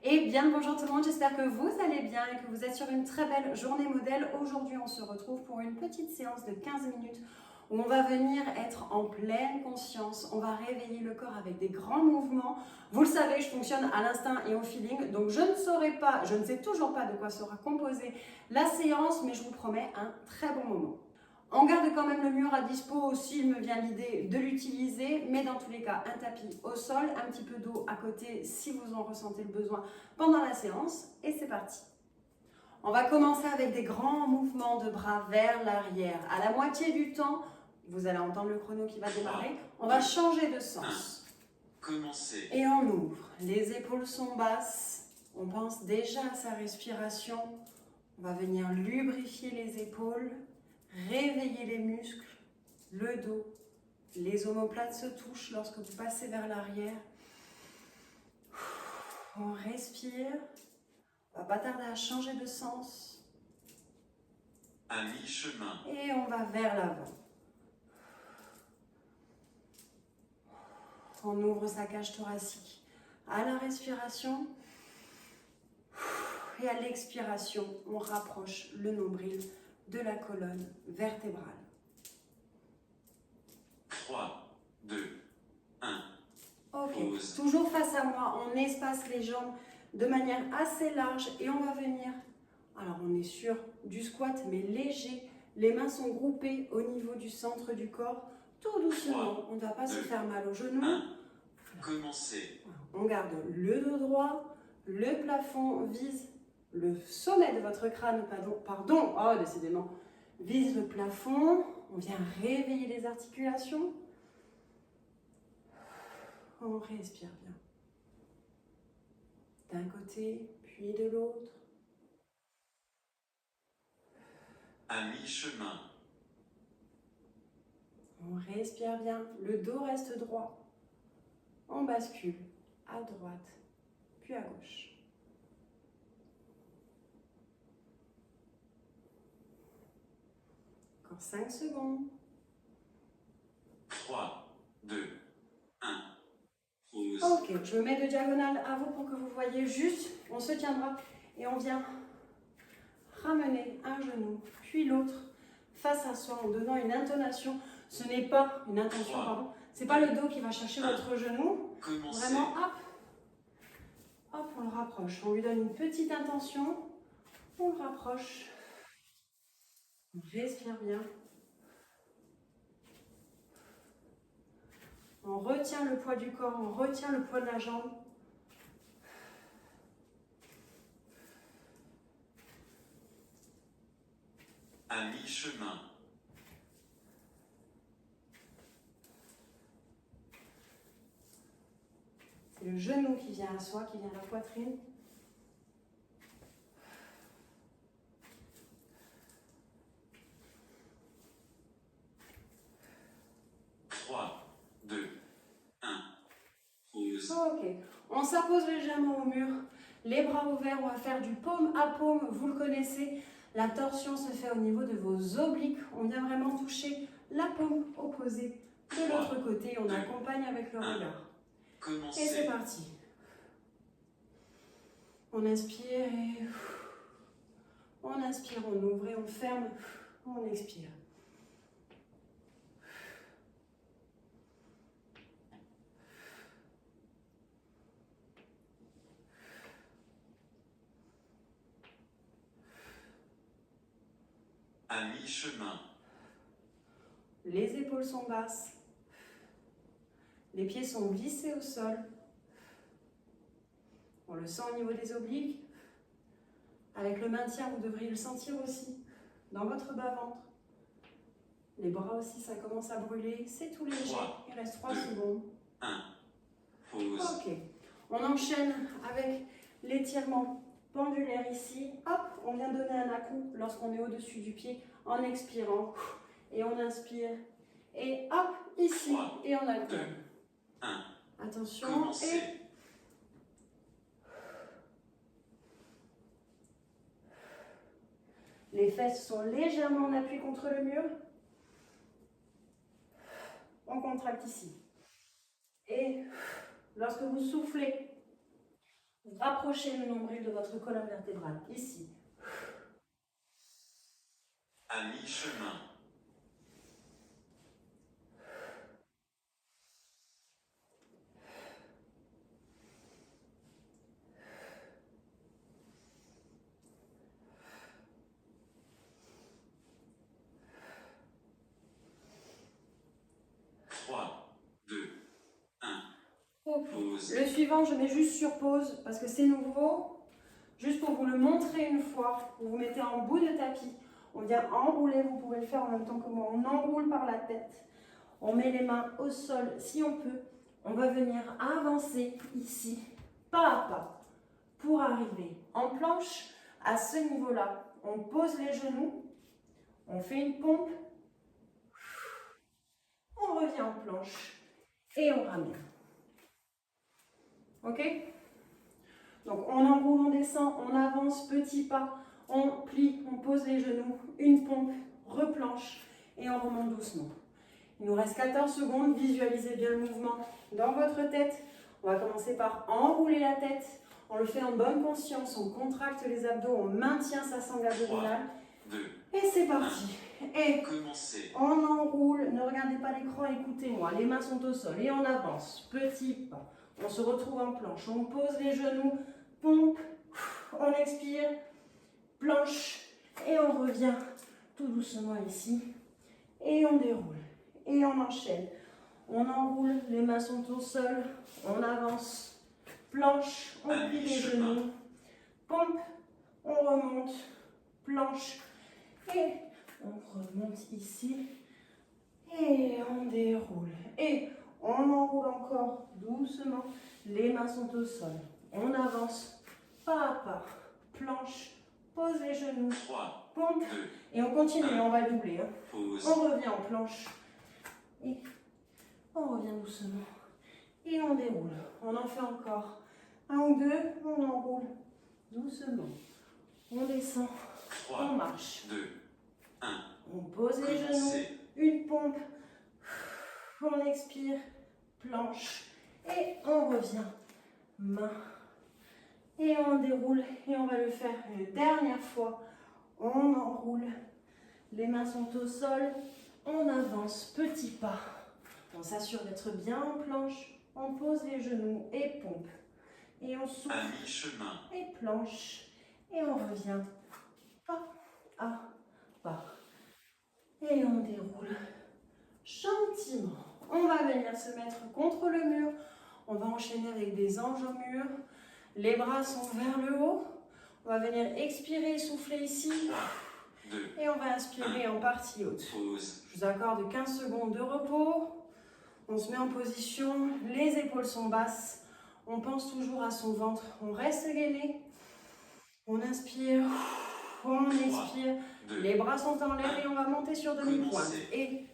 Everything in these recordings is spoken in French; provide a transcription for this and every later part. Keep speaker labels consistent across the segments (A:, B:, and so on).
A: Et bien le bonjour tout le monde, j'espère que vous allez bien et que vous êtes sur une très belle journée modèle. Aujourd'hui on se retrouve pour une petite séance de 15 minutes où on va venir être en pleine conscience, on va réveiller le corps avec des grands mouvements. Vous le savez, je fonctionne à l'instinct et au feeling, donc je ne sais toujours pas de quoi sera composée la séance, mais je vous promets un très bon moment. On garde quand même le mur à dispo s'il me vient l'idée de l'utiliser, mais dans tous les cas, un tapis au sol, un petit peu d'eau à côté si vous en ressentez le besoin pendant la séance, et c'est parti. On va commencer avec des grands mouvements de bras vers l'arrière. À la moitié du temps, vous allez entendre le chrono qui va démarrer, on va changer de sens.
B: Commencez.
A: Et on ouvre, les épaules sont basses, on pense déjà à sa respiration, on va venir lubrifier les épaules, réveiller les muscles, le dos, les omoplates se touchent lorsque vous passez vers l'arrière. On respire, on va pas tarder à changer de sens.
B: À mi-chemin.
A: Et on va vers l'avant. On ouvre sa cage thoracique à la respiration. Et à l'expiration, on rapproche le nombril de la colonne vertébrale.
B: 3, 2, 1.
A: Ok,
B: Pause.
A: toujours face à moi, on espace les jambes de manière assez large et on va venir, alors on est sur du squat mais léger, les mains sont groupées au niveau du centre du corps, tout doucement, on ne va pas se faire mal aux genoux.
B: Commencez.
A: On garde le dos droit, le plafond vise le sommet de votre crâne, oh décidément, vise le plafond, on vient réveiller les articulations. On respire bien. D'un côté, puis de l'autre.
B: À mi-chemin.
A: On respire bien. Le dos reste droit. On bascule à droite, puis à gauche. Encore 5 secondes.
B: 3, 2, 1. Pause.
A: Ok, je me mets de diagonale à vous pour que vous voyez juste. On se tiendra et on vient ramener un genou, puis l'autre face à soi en donnant une intonation. Ce n'est pas une intention, pardon. C'est pas le dos qui va chercher votre genou.
B: Commencez.
A: Vraiment, hop, hop, on le rapproche. On lui donne une petite intention. On le rapproche. On respire bien. On retient le poids du corps, on retient le poids de la jambe.
B: À mi-chemin.
A: C'est le genou qui vient à soi, qui vient à la poitrine. Ok, on s'appose légèrement au mur, les bras ouverts, on va faire du paume à paume, vous le connaissez, la torsion se fait au niveau de vos obliques, on vient vraiment toucher la paume opposée de l'autre côté, on accompagne avec le regard. Et c'est parti. On inspire et on inspire, on ouvre et on ferme, on expire.
B: À mi-chemin.
A: Les épaules sont basses. Les pieds sont glissés au sol. On le sent au niveau des obliques. Avec le maintien, vous devriez le sentir aussi dans votre bas-ventre. Les bras aussi, ça commence à brûler. C'est tout léger. Il reste 3 secondes.
B: 1. Pause.
A: Ok. On enchaîne avec l'étirement pendulaire ici. Hop, on vient donner un à-coup lorsqu'on est au-dessus du pied en expirant. Et on inspire. Et hop, ici.
B: 3,
A: et on alterne.
B: 2, 1.
A: Attention.
B: Commencez.
A: Et les fesses sont légèrement en appui contre le mur. On contracte ici. Et lorsque vous soufflez, Vous rapprochez le nombril de votre colonne vertébrale, ici.
B: À mi-chemin. Pause. Le suivant, je mets juste sur pause parce que c'est nouveau. Juste pour vous le montrer une fois, vous vous mettez en bout de tapis. On vient enrouler, vous pouvez le faire en même temps que moi. On enroule par la tête. On met les mains au sol si on peut. On va venir avancer ici, pas à pas, pour arriver en planche à ce niveau-là. On pose les genoux, on fait une pompe, on revient en planche et on ramène. Ok? Donc on enroule, on descend, on avance, petit pas, on plie, on pose les genoux, une pompe, replanche et on remonte doucement. Il nous reste 14 secondes, visualisez bien le mouvement dans votre tête. On va commencer par enrouler la tête, on le fait en bonne conscience, on contracte les abdos, on maintient sa sangle abdominale. 3, 2,
A: et c'est parti. Et
B: commencez.
A: on enroule, ne regardez pas l'écran, écoutez-moi, les mains sont au sol et on avance, petit pas. On se retrouve en planche, on pose les genoux, pompe, on expire, planche et on revient tout doucement ici et on déroule et on enchaîne. On enroule, les mains sont au sol, on avance, planche, on plie les genoux, pompe, on remonte, planche et on remonte ici et on déroule et on enroule encore doucement, les mains sont au sol, on avance pas à pas, planche, pose les genoux,
B: 3,
A: pompe
B: 2,
A: et on continue, on va doubler.
B: pause.
A: On revient en planche et on revient doucement et on déroule. On en fait encore un ou deux, on enroule doucement, on descend,
B: 3,
A: on marche,
B: 2, 1,
A: on pose les genoux,
B: commencez.
A: une pompe, on expire, planche et on revient, main et on déroule et on va le faire une dernière fois. On enroule, les mains sont au sol, on avance, petit pas, on s'assure d'être bien en planche, on pose les genoux et pompe et on souffle
B: À mi-chemin.
A: et planche et on revient pas à pas et on déroule gentiment. On va venir se mettre contre le mur. On va enchaîner avec des anges au mur. Les bras sont vers le haut. On va venir expirer, souffler ici.
B: 3, 2,
A: Et on va inspirer en partie haute.
B: pause.
A: Je vous accorde 15 secondes de repos. On se met en position. Les épaules sont basses. On pense toujours à son ventre. On reste gainé. On inspire. On expire.
B: 2,
A: Les bras sont en l'air et on va monter sur demi-pointe. Et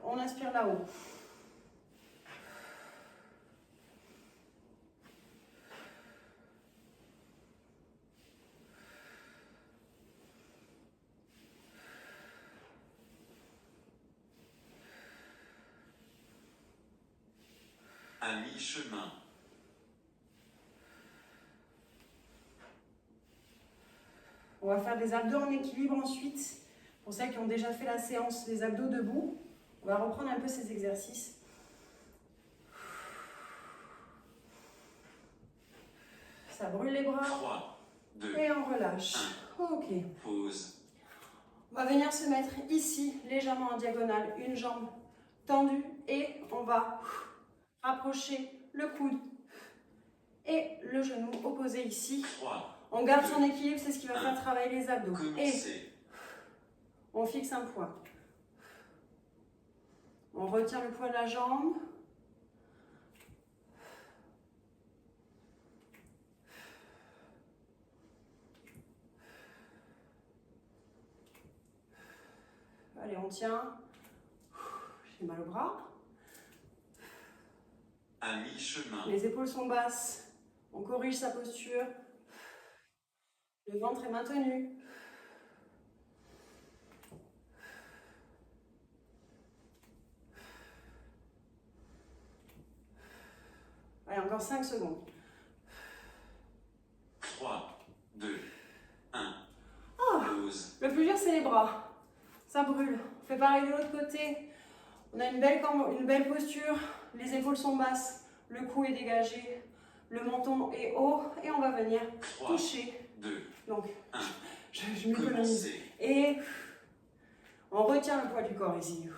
A: on inspire là-haut.
B: À mi-chemin.
A: On va faire des abdos en équilibre ensuite. Pour celles qui ont déjà fait la séance des abdos debout, on va reprendre un peu ces exercices. Ça brûle les bras.
B: 3, 2,
A: Et on relâche. Ok.
B: pause.
A: On va venir se mettre ici, légèrement en diagonale, une jambe tendue. Et on va rapprocher le coude et le genou opposé ici.
B: 3,
A: On garde son équilibre, c'est ce qui va faire travailler les abdos. Et
B: commencez.
A: on fixe un point. On retient le poids de la jambe. Allez, on tient. J'ai mal au bras.
B: À mi-chemin.
A: Les épaules sont basses. On corrige sa posture. Le ventre est maintenu.
B: Allez, encore 5 secondes.
C: 3, 2, 1.
B: Oh,
C: Pause.
B: le plus dur, c'est les bras. Ça brûle. On fait pareil de l'autre côté. On a une belle posture. Les épaules sont basses. Le cou est dégagé. Le menton est haut. Et on va venir
C: 3,
B: toucher.
C: 2,
B: Donc,
C: 1.
B: je m'économise.
C: Commencez.
B: Et on retient le poids du corps ici.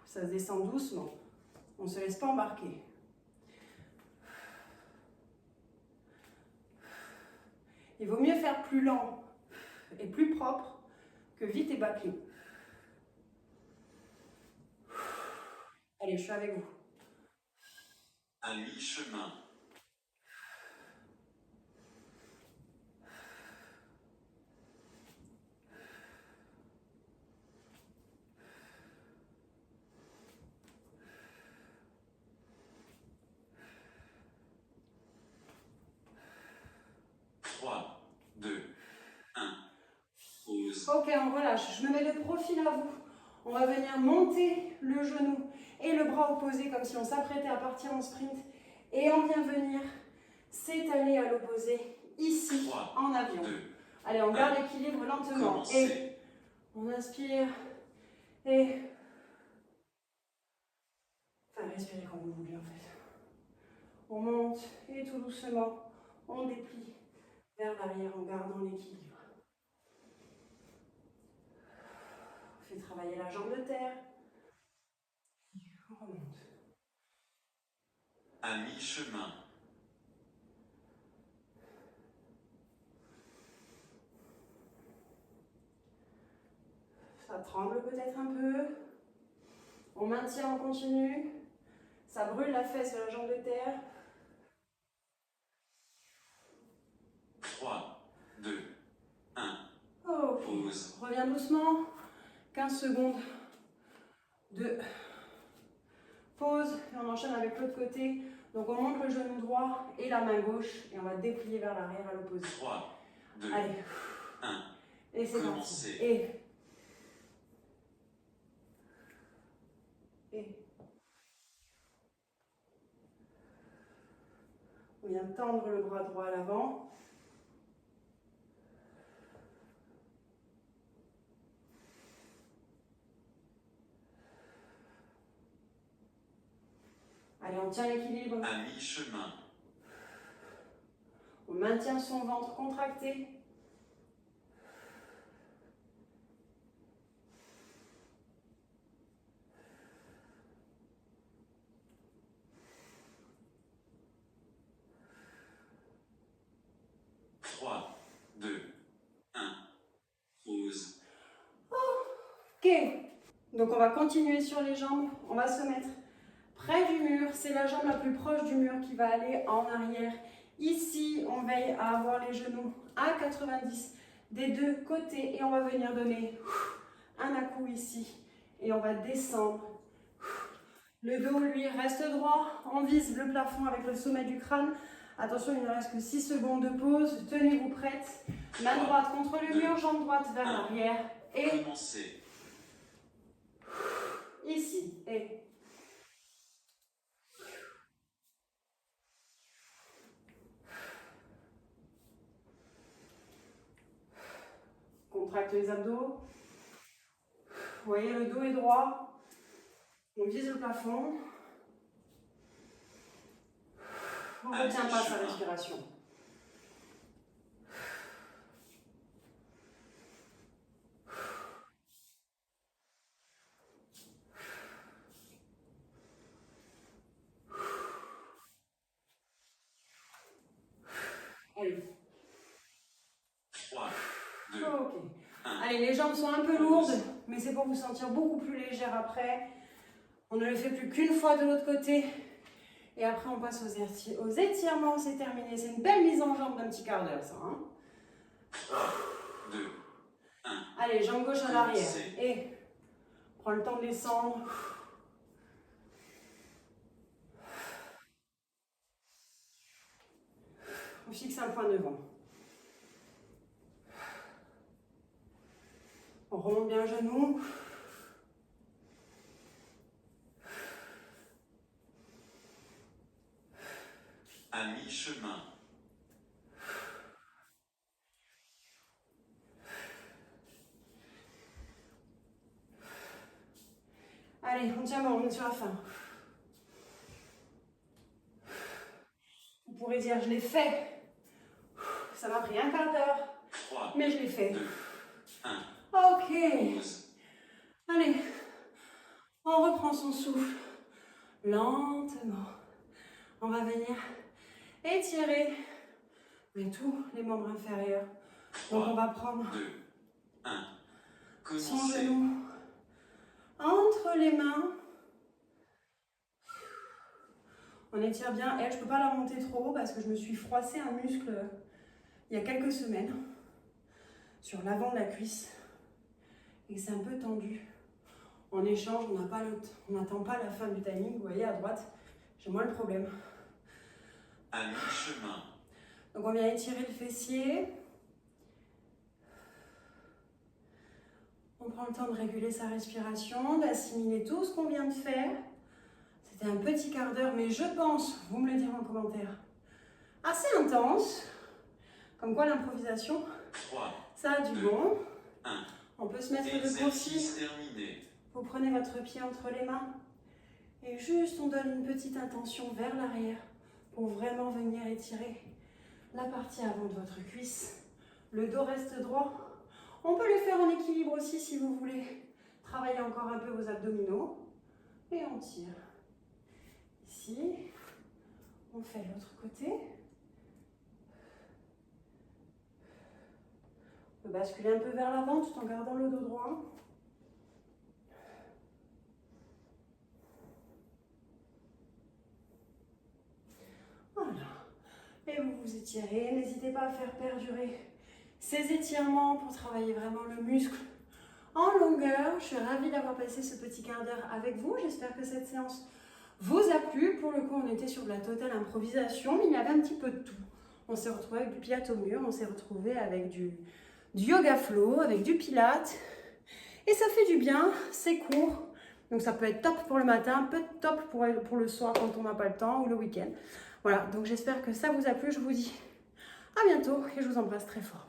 B: Ça se descend doucement. On ne se laisse pas embarquer. Il vaut mieux faire plus lent et plus propre que vite et bâclé. Allez, je suis avec vous.
C: À mi-chemin. 3, 2, 1. Pause.
B: Ok, on relâche. Je me mets de profil à vous. On va venir monter le genou et le bras opposé comme si on s'apprêtait à partir en sprint. Et on vient venir s'étaler à l'opposé, ici,
C: 3,
B: en avion.
C: 2,
B: Allez, on garde l'équilibre lentement.
C: Commencez.
B: Et on inspire. Et... Enfin, respirez quand vous voulez en fait. On monte et tout doucement, on déplie vers l'arrière en gardant l'équilibre. On fait travailler la jambe de terre. On remonte.
C: À mi-chemin.
B: Ça tremble peut-être un peu. On maintient, on continue. Ça brûle la fesse de la jambe de terre.
C: 3, 2, 1.
B: Ok.
C: Pause.
B: Reviens doucement. 15 secondes de pause. Et on enchaîne avec l'autre côté. Donc on monte le genou droit et la main gauche. Et on va déplier vers l'arrière à l'opposé.
C: 3, 2,
B: Allez.
C: 1.
B: Et c'est
C: Commencez.
B: parti. Et. On vient tendre le bras droit à l'avant. Allez, on tient l'équilibre.
C: À mi-chemin.
B: On maintient son ventre contracté. Ok, donc on va continuer sur les jambes, on va se mettre près du mur, c'est la jambe la plus proche du mur qui va aller en arrière. Ici, on veille à avoir les genoux à 90 des deux côtés et on va venir donner un à-coup ici et on va descendre. Le dos, lui, reste droit, on vise le plafond avec le sommet du crâne. Attention, il ne reste que 6 secondes de pause, tenez-vous prête. Main droite contre le mur, jambe droite vers l'arrière et
C: Commencez.
B: ici et contracte les abdos. Vous voyez, le dos est droit. On vise le plafond. On ne retient pas sa respiration. Allez.
C: 3, 2,
B: Ok.
C: 1.
B: Allez, les jambes sont un peu lourdes, mais c'est pour vous sentir beaucoup plus légère après. On ne le fait plus qu'une fois de l'autre côté. Et après, on passe aux étirements. C'est terminé. C'est une belle mise en jambe d'un petit quart d'heure, ça. Hein.
C: 3, 2, 1.
B: Allez, jambe gauche à l'arrière. Et prends le temps de descendre. On fixe un point devant. On remonte bien le genou.
C: À mi-chemin.
B: Allez, on tient bon, on est sur la fin. Vous pourrez dire, je l'ai fait. Ça m'a pris un quart d'heure,
C: 3,
B: mais je l'ai fait.
C: 2, 1.
B: Ok.
C: Pause.
B: Allez, on reprend son souffle. Lentement. On va venir étirer tous les membres inférieurs. Donc on va prendre
C: 2, 1.
B: son
C: Commencez.
B: genou entre les mains. On étire bien. Elle, je ne peux pas la monter trop haut parce que je me suis froissé un muscle il y a quelques semaines sur l'avant de la cuisse et c'est un peu tendu. En échange, on n'attend pas la fin du timing. Vous voyez à droite, j'ai moins le problème.
C: À mi-chemin.
B: Donc on vient étirer le fessier. On prend le temps de réguler sa respiration, d'assimiler tout ce qu'on vient de faire. C'était un petit quart d'heure, mais je pense, vous me le direz en commentaire, assez intense. Comme quoi l'improvisation,
C: 3,
B: ça a du
C: 2,
B: bon.
C: 1.
B: On peut se mettre debout aussi.
C: Exercice terminé.
B: Vous prenez votre pied entre les mains et juste on donne une petite intention vers l'arrière pour vraiment venir étirer la partie avant de votre cuisse. Le dos reste droit. On peut le faire en équilibre aussi si vous voulez travailler encore un peu vos abdominaux. Et on tire. Ici, on fait l'autre côté. On peut basculer un peu vers l'avant tout en gardant le dos droit. Voilà. Et vous vous étirez. N'hésitez pas à faire perdurer ces étirements pour travailler vraiment le muscle en longueur. Je suis ravie d'avoir passé ce petit quart d'heure avec vous. J'espère que cette séance vous a plu. Pour le coup, on était sur de la totale improvisation, mais il y avait un petit peu de tout. On s'est retrouvé avec du pilates au mur, on s'est retrouvé avec du yoga flow, avec du pilates. Et ça fait du bien, c'est court. Donc ça peut être top pour le matin, peut être top pour le soir quand on n'a pas le temps ou le week-end. Voilà, donc j'espère que ça vous a plu. Je vous dis à bientôt et je vous embrasse très fort.